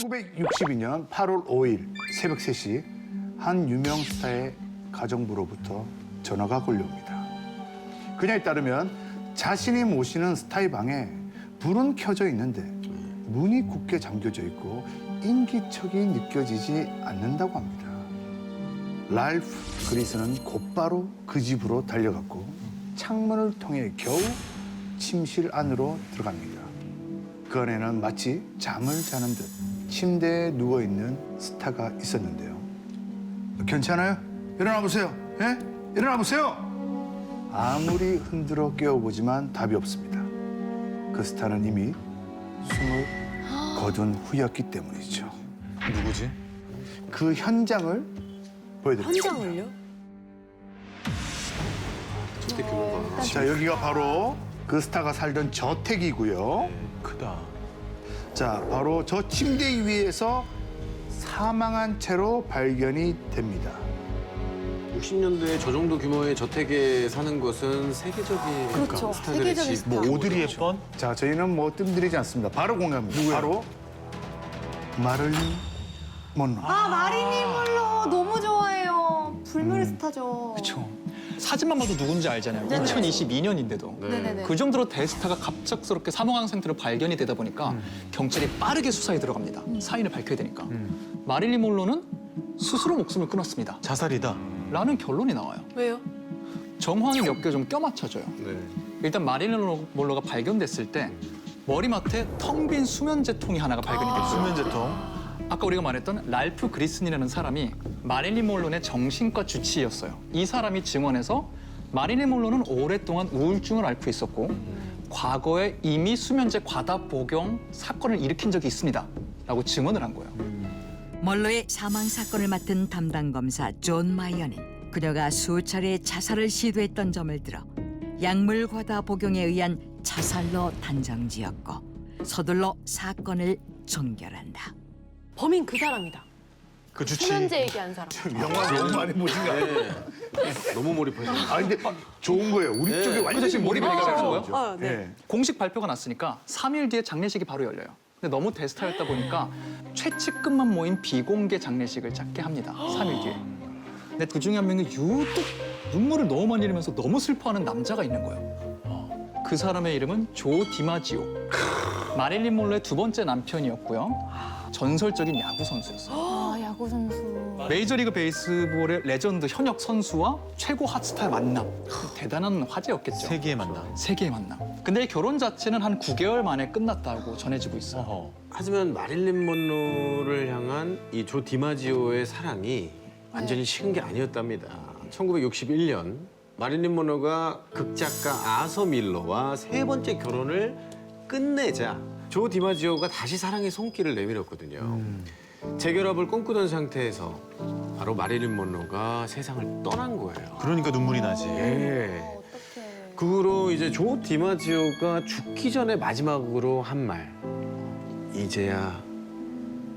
1962년 8월 5일 새벽 3시 한 유명 스타의 가정부로부터 전화가 걸려옵니다. 그녀에 따르면 자신이 모시는 스타의 방에 불은 켜져 있는데 문이 굳게 잠겨져 있고 인기척이 느껴지지 않는다고 합니다. 랄프 그리스는 곧바로 그 집으로 달려갔고 창문을 통해 겨우 침실 안으로 들어갑니다. 그 안에는 마치 잠을 자는 듯 침대에 누워있는 스타가 있었는데요. 괜찮아요? 일어나 보세요. 예? 일어나 보세요. 아무리 흔들어 깨워보지만 답이 없습니다. 그 스타는 이미 숨을 거둔 후였기 때문이죠. 누구지? 그 현장을 보여드립니다. 현장을요? 저때 규모가. 자, 여기가 바로 그 스타가 살던 저택이고요. 크다. 자, 바로 저 침대 위에서 사망한 채로 발견이 됩니다. 60년대에 저 정도 규모의 저택에 사는 것은 세계적인 그렇죠. 스타들의 세계적인 집. 스타. 뭐 오드리 헵번? 자, 저희는 뭐 뜸들이지 않습니다. 바로 공개합니다. 바로 마를린 먼로. 아, 마릴린 먼로 너무 좋아해요. 불멸의 스타죠. 그렇죠. 사진만 봐도 누군지 알잖아요. 네네. 2022년인데도. 네네네. 그 정도로 대스타가 갑작스럽게 사망한 상태로 발견이 되다 보니까 경찰이 빠르게 수사에 들어갑니다. 사인을 밝혀야 되니까. 마릴린 먼로는 스스로 목숨을 끊었습니다. 자살이다. 라는 결론이 나와요. 왜요? 정황이 몇 개 좀 껴맞춰져요. 네. 일단 마릴린 먼로가 발견됐을 때 머리맡에 텅 빈 수면제통이 하나가 발견이 됐어요. 수면제통. 아까 우리가 말했던 랄프 그리슨이라는 사람이 마릴린 먼로의 정신과 주치의였어요. 이 사람이 증언해서 마릴린 먼로는 오랫동안 우울증을 앓고 있었고 과거에 이미 수면제 과다 복용 사건을 일으킨 적이 있습니다. 라고 증언을 한 거예요. 먼로의 사망 사건을 맡은 담당 검사 존 마이어는 그녀가 수차례 자살을 시도했던 점을 들어 약물 과다 복용에 의한 자살로 단정지었고 서둘러 사건을 종결한다. 범인 그 사람이다. 그 주치. 수면제 얘기한 사람. 영화 너무 많이 보신가? 너무 몰입하시네요. 아, 근데 좋은 거예요. 우리 쪽에 완전히 지금 몰입이 되게 잘한 거예요? 아, 네. 네. 공식 발표가 났으니까 3일 뒤에 장례식이 바로 열려요. 근데 너무 대스타였다 보니까 최측근만 모인 비공개 장례식을 잡게 합니다. 3일 뒤에. 근데 그 중에 한 명이 유독 눈물을 너무 많이 흘리면서 너무 슬퍼하는 남자가 있는 거예요. 그 사람의 이름은 조 디마지오. 마릴린 먼로의 두 번째 남편이었고요. 전설적인 야구 선수였어요. 아, 야구 선수. 메이저리그 베이스볼의 레전드 현역 선수와 최고 핫스타의 만남. 대단한 화제였겠죠. 세계의 만남. 세계의 만남. 근데 이 결혼 자체는 한 9개월 만에 끝났다고 전해지고 있어요. 어허. 하지만 마릴린 먼로를 향한 이 조 디마지오의 사랑이 완전히 식은 게 아니었답니다. 1961년 마릴린 먼로가 극작가 아서 밀러와 세 번째 결혼을 끝내자 조 디마지오가 다시 사랑의 손길을 내밀었거든요. 재결합을 꿈꾸던 상태에서 바로 마릴린 먼로가 세상을 떠난 거예요. 그러니까 눈물이 나지. 예. 어떡해. 그 후로 이제 조 디마지오가 죽기 전에 마지막으로 한 말. 이제야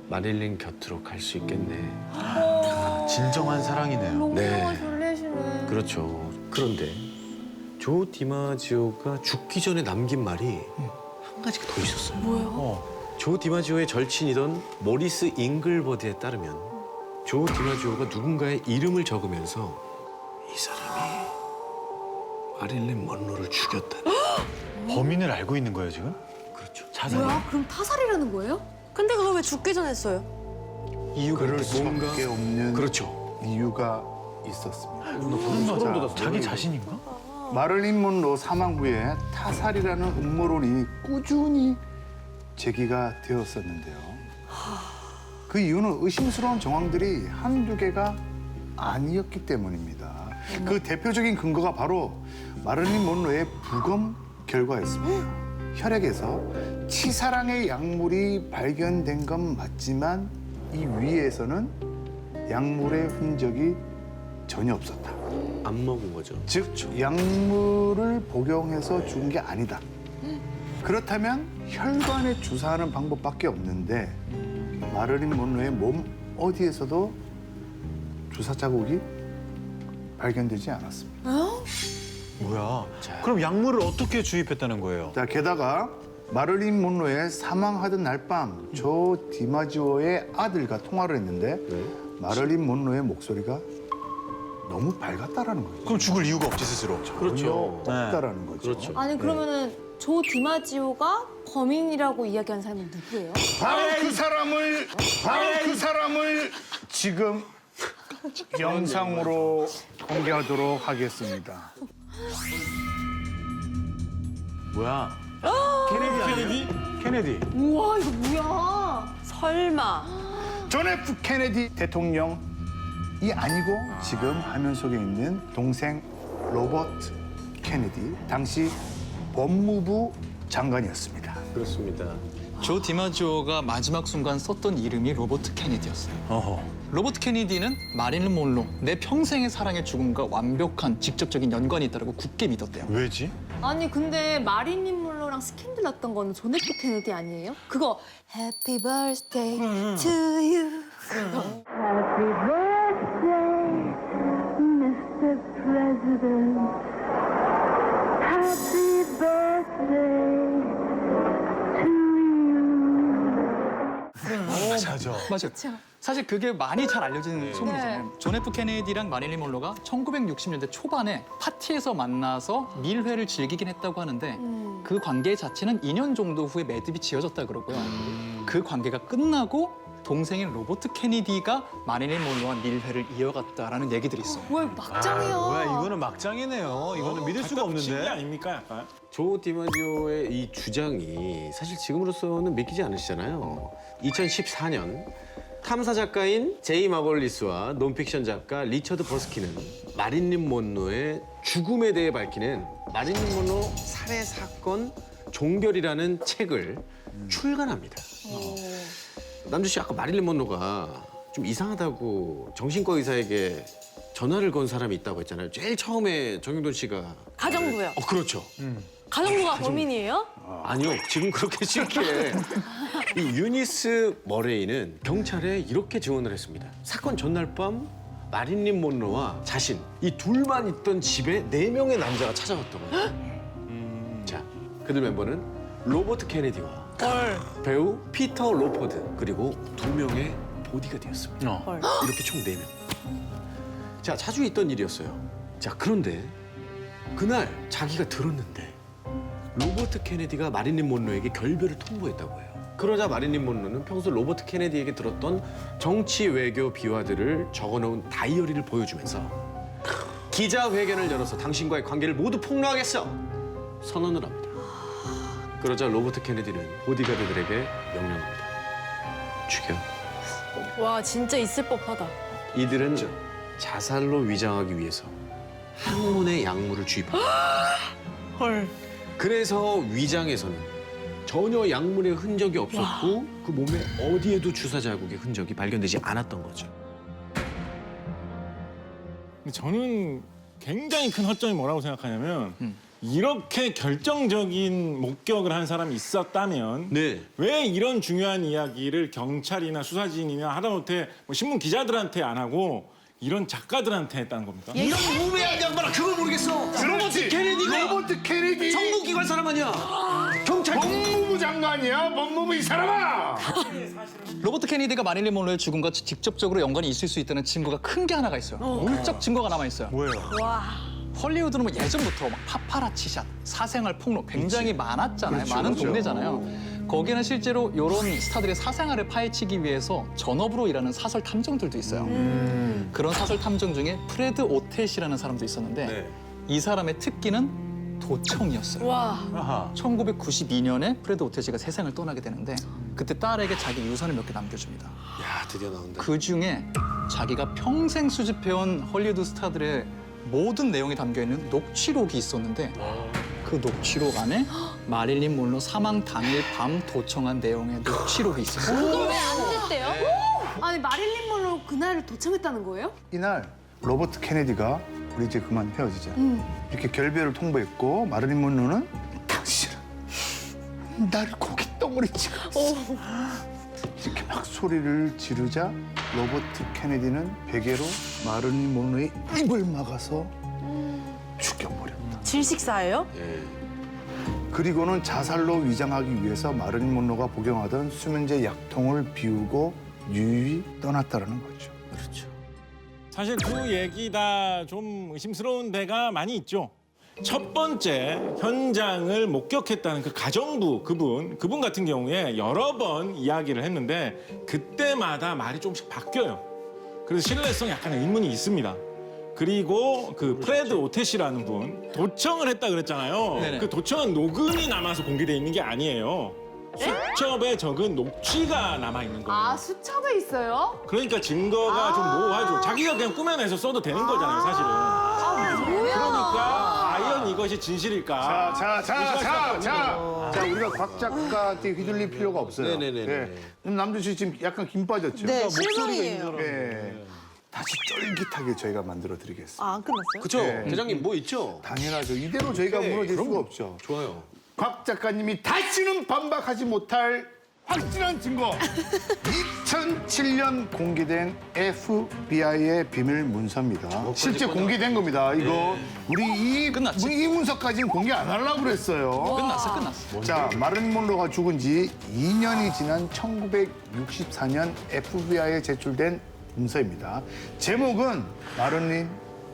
마릴린 곁으로 갈 수 있겠네. 진정한 사랑이네요. 롱롱한 네. 설레시네. 그렇죠. 그런데 조 디마지오가 죽기 전에 남긴 말이 한 가지가 더 있었어요. 뭐요? 조 디마지오의 절친이던 모리스 잉글버드에 따르면 조 디마지오가 누군가의 이름을 적으면서 이 사람이 마릴린 먼로를 죽였다. 범인을 알고 있는 거예요, 지금? 그렇죠. 자살이. 뭐야? 그럼 타살이라는 거예요? 근데 그걸 왜 죽기 전에 했어요? 이유가 그럴 뭔가 수밖에 없는 그렇죠. 이유가 있었습니다. 소름 돋았어. 자기 자신인가? 마를린 먼로 사망 후에 타살이라는 음모론이 꾸준히 제기가 되었었는데요. 그 이유는 의심스러운 정황들이 한두 개가 아니었기 때문입니다. 그 대표적인 근거가 바로 마릴린 먼로의 부검 결과였습니다. 혈액에서 치사량의 약물이 발견된 건 맞지만 이 위에서는 약물의 흔적이 전혀 없었다. 안 먹은 거죠. 즉 약물을 복용해서 죽은 게 아니다. 그렇다면 혈관에 주사하는 방법밖에 없는데 마릴린 먼로의 몸 어디에서도 주사 자국이 발견되지 않았습니다. 뭐야? 그럼 약물을 어떻게 주입했다는 거예요? 자, 게다가 마릴린 monroe의 사망하던 날 밤 조 디마지오의 아들과 통화를 했는데 마릴린 monroe의 목소리가 너무 밝았다라는 거죠. 그럼 죽을 이유가 없지 스스로. 그렇죠. 전혀 없다라는 거죠. 그렇죠. 아니 그러면은 조 디마지오가 범인이라고 이야기한 사람은 누구예요? 바로 그 사람을 지금 영상으로 공개하도록 하겠습니다. 뭐야? 케네디 아니야? 케네디. 우와 이거 뭐야? 설마. 존 F 케네디 대통령이 아니고 지금 화면 속에 있는 동생 로버트 케네디, 당시 법무부 장관이었습니다. 그렇습니다. 조 디마지오가 마지막 순간 썼던 이름이 로버트 케네디였어요. 어허. 로버트 케네디는 마릴린 monroe, 내 평생의 사랑의 죽음과 완벽한 직접적인 연관이 있다고 굳게 믿었대요. 왜지? 아니 근데 마릴린 monroe랑 스캔들 났던 거는 존 F 케네디 아니에요? 그거 Happy Birthday to you. Happy birthday, Mr. President. Happy birthday to you. 맞아. 맞아요. 사실 그게 많이 잘 알려진 소문이잖아요. 존 F 케네디랑 마릴린 monroe가 1960년대 초반에 파티에서 만나서 밀회를 즐기긴 했다고 하는데 그 관계 자체는 2년 정도 후에 매듭이 지어졌다 그러고요. 그 관계가 끝나고 동생인 로버트 케네디가 마릴린 monroe와 밀회를 이어갔다라는 얘기들이 있어요. 뭐야 막장이야. 뭐야 이거는 막장이네요. 이거는 믿을 수가 없는데. 아닙니까 약간? 조 디마지오의 이 주장이 사실 지금으로서는 믿기지 않으시잖아요. 2014년 탐사 작가인 제이 마벌리스와 논픽션 작가 리처드 버스키는 마릴린 monroe의 죽음에 대해 밝히는 마릴린 monroe 살해 사건 종결이라는 책을 출간합니다. 남주 씨 아까 마릴린 monroe가 좀 이상하다고 정신과 의사에게 전화를 건 사람이 있다고 했잖아요. 제일 처음에 정영돈 씨가 가정부요. 그렇죠. 가정부가 범인이에요? 아니요, 지금 그렇게 쉽게. 이 유니스 머레이는 경찰에 이렇게 증언을 했습니다. 사건 전날 밤 마릴린 monroe와 자신, 이 둘만 있던 집에 4명의 남자가 찾아왔다고 해요. 자, 그들 멤버는 로버트 케네디와 배우 피터 로퍼드, 그리고 2명의 보디가드였습니다. 이렇게 총 4명. 자, 자주 있던 일이었어요. 자, 그런데 그날 자기가 들었는데 로버트 케네디가 마릴린 monroe에게 결별을 통보했다고 해요. 그러자 마릴린 monroe는 평소 로버트 케네디에게 들었던 정치 외교 비화들을 적어놓은 다이어리를 보여주면서 기자회견을 열어서 당신과의 관계를 모두 폭로하겠어! 선언을 합니다. 그러자 로버트 케네디는 보디가드들에게 명령합니다. 죽여. 와 진짜 있을 법하다. 이들은 자살로 위장하기 위해서 항문에 약물을 주입합니다. 그래서 위장에서는 전혀 약물의 흔적이 없었고 그 몸에 어디에도 주사 자국의 흔적이 발견되지 않았던 거죠. 근데 저는 굉장히 큰 허점이 뭐라고 생각하냐면 이렇게 결정적인 목격을 한 사람이 있었다면 네. 왜 이런 중요한 이야기를 경찰이나 수사진이나 하다못해 뭐 신문 기자들한테 안 하고 이런 작가들한테 했다는 겁니까? 이런 무배한 양반아 그걸 모르겠어. 로버트 케네디가 로버트 케네디 정보기관 사람 아니야. 경찰. 법무부 장관이야. 법무부 이 사람아. 로버트 케네디가 마릴린 monroe의 죽음과 직접적으로 연관이 있을 수 있다는 증거가 큰 게 하나가 있어요. 물적 증거가 남아 있어요. 뭐예요? 헐리우드는 뭐 예전부터 막 파파라치샷, 사생활 폭로 굉장히 많았잖아요. 많은 동네잖아요. 거기는 실제로 이런 스타들의 사생활을 파헤치기 위해서 전업으로 일하는 사설 탐정들도 있어요. 그런 사설 탐정 중에 프레드 오텟이라는 사람도 있었는데 네. 이 사람의 특기는 도청이었어요. 아하. 1992년에 프레드 오텟이가 세상을 떠나게 되는데 그때 딸에게 자기 유산을 몇 개 남겨줍니다. 야 드디어 나온다. 그 중에 자기가 평생 수집해온 헐리우드 스타들의 모든 내용이 담겨있는 녹취록이 있었는데 그 녹취록 안에 마릴린 monroe 사망 당일 밤 도청한 내용의 녹취록이 있었어요. 그걸 왜 안 됐대요? 아니 마릴린 monroe 그날을 도청했다는 거예요? 이날 로버트 케네디가 우리 이제 그만 헤어지자. 이렇게 결별을 통보했고 마릴린 monroe는 당신은 나를 고깃덩어리 찍었어. 이렇게 막 소리를 지르자 로버트 케네디는 베개로 마릴린 monroe의 입을 막아서 죽여버렸다. 질식사예요? 예. 그리고는 자살로 위장하기 위해서 마릴린 monroe가 복용하던 수면제 약통을 비우고 유유히 떠났다는 거죠. 그렇죠. 사실 그 얘기 다 좀 의심스러운 데가 많이 있죠. 첫 번째 현장을 목격했다는 그 가정부 그분 같은 경우에 여러 번 이야기를 했는데 그때마다 말이 조금씩 바뀌어요. 그래서 신뢰성 약간의 의문이 있습니다. 그리고 그 프레드 오텟이라는 분 도청을 했다 그랬잖아요. 네네. 그 도청은 녹음이 남아서 공개돼 있는 게 아니에요. 수첩에 적은 녹취가 남아 있는 거예요. 아, 수첩에 있어요? 그러니까 증거가 좀 모호하죠. 자기가 그냥 꾸며내서 써도 되는 거잖아요, 사실은. 그러니까 과연 이것이 진실일까? 자, 우리가 곽 작가한테 휘둘릴 필요가 없어요. 네네네. 그럼 남준 씨 지금 약간 김 빠졌죠? 네, 실망이에요. 예. 다시 쫄깃하게 저희가 만들어 드리겠습니다. 아, 끝났어요? 그쵸? 네. 대장님 뭐 있죠? 당연하죠. 이대로 저희가 네, 무너질 그럼요. 수가 없죠. 좋아요. 곽 작가님이 다시는 반박하지 못할 확실한 증거. 2007년 공개된 FBI의 비밀 문서입니다. 실제 공개된 겁니다. 이거 우리 끝났지. 이 문서까지는 공개 안 하려고 그랬어요. 끝났어. 자, 마릴린 monroe가 죽은 지 2년이 지난 1964년 FBI에 제출된 문서입니다. 제목은 마릴린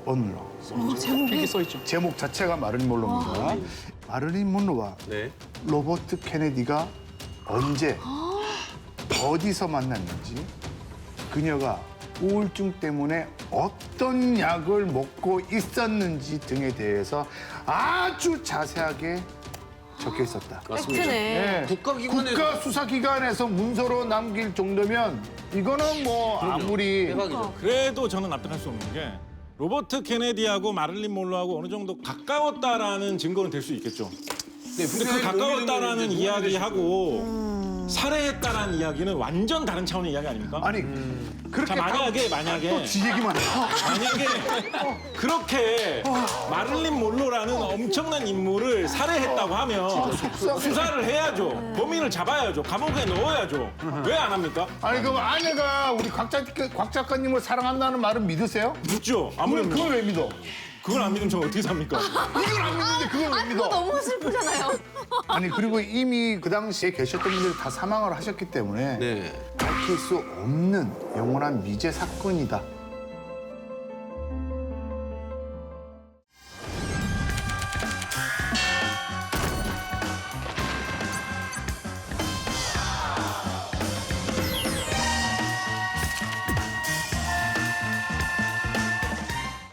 monroe. 필기 써 있죠. 제목 자체가 마릴린 monroe입니다. 마릴린 monroe와 네. 로버트 케네디가 언제 어디서 만났는지, 그녀가 우울증 때문에 어떤 약을 먹고 있었는지 등에 대해서 아주 자세하게 적혀 있었다. 맞습니다. 팩트네. 국가기관에서 국가수사기관에서 문서로 남길 정도면 이거는 뭐 아무리 대박이죠. 그래도 저는 납득할 수 없는 게 로버트 케네디하고 마릴린 monroe하고 어느 정도 가까웠다라는 증거는 될 수 있겠죠. 네, 근데 그 가까웠다라는 이야기하고 살해했다라는 이야기는 완전 다른 차원의 이야기 아닙니까? 아니 그렇게 자, 만약에 또지 얘기만 해. 만약에 그렇게 마릴린 monroe라는 엄청난 인물을 살해했다고 하면 수사를 해야죠. 범인을 잡아야죠. 감옥에 넣어야죠. 왜 안 합니까? 아니 그럼 아내가 우리 곽 작가님을 사랑한다는 말은 믿으세요? 묻죠. 아무래도 그걸 왜 믿어? 그걸 안 믿으면 저 어떻게 삽니까? 이걸 안 믿는데 그걸 왜 믿어? 너무 슬프잖아요. 아니 그리고 이미 그 당시에 계셨던 분들이 다 사망을 하셨기 때문에 네. 밝힐 수 없는 영원한 미제 사건이다.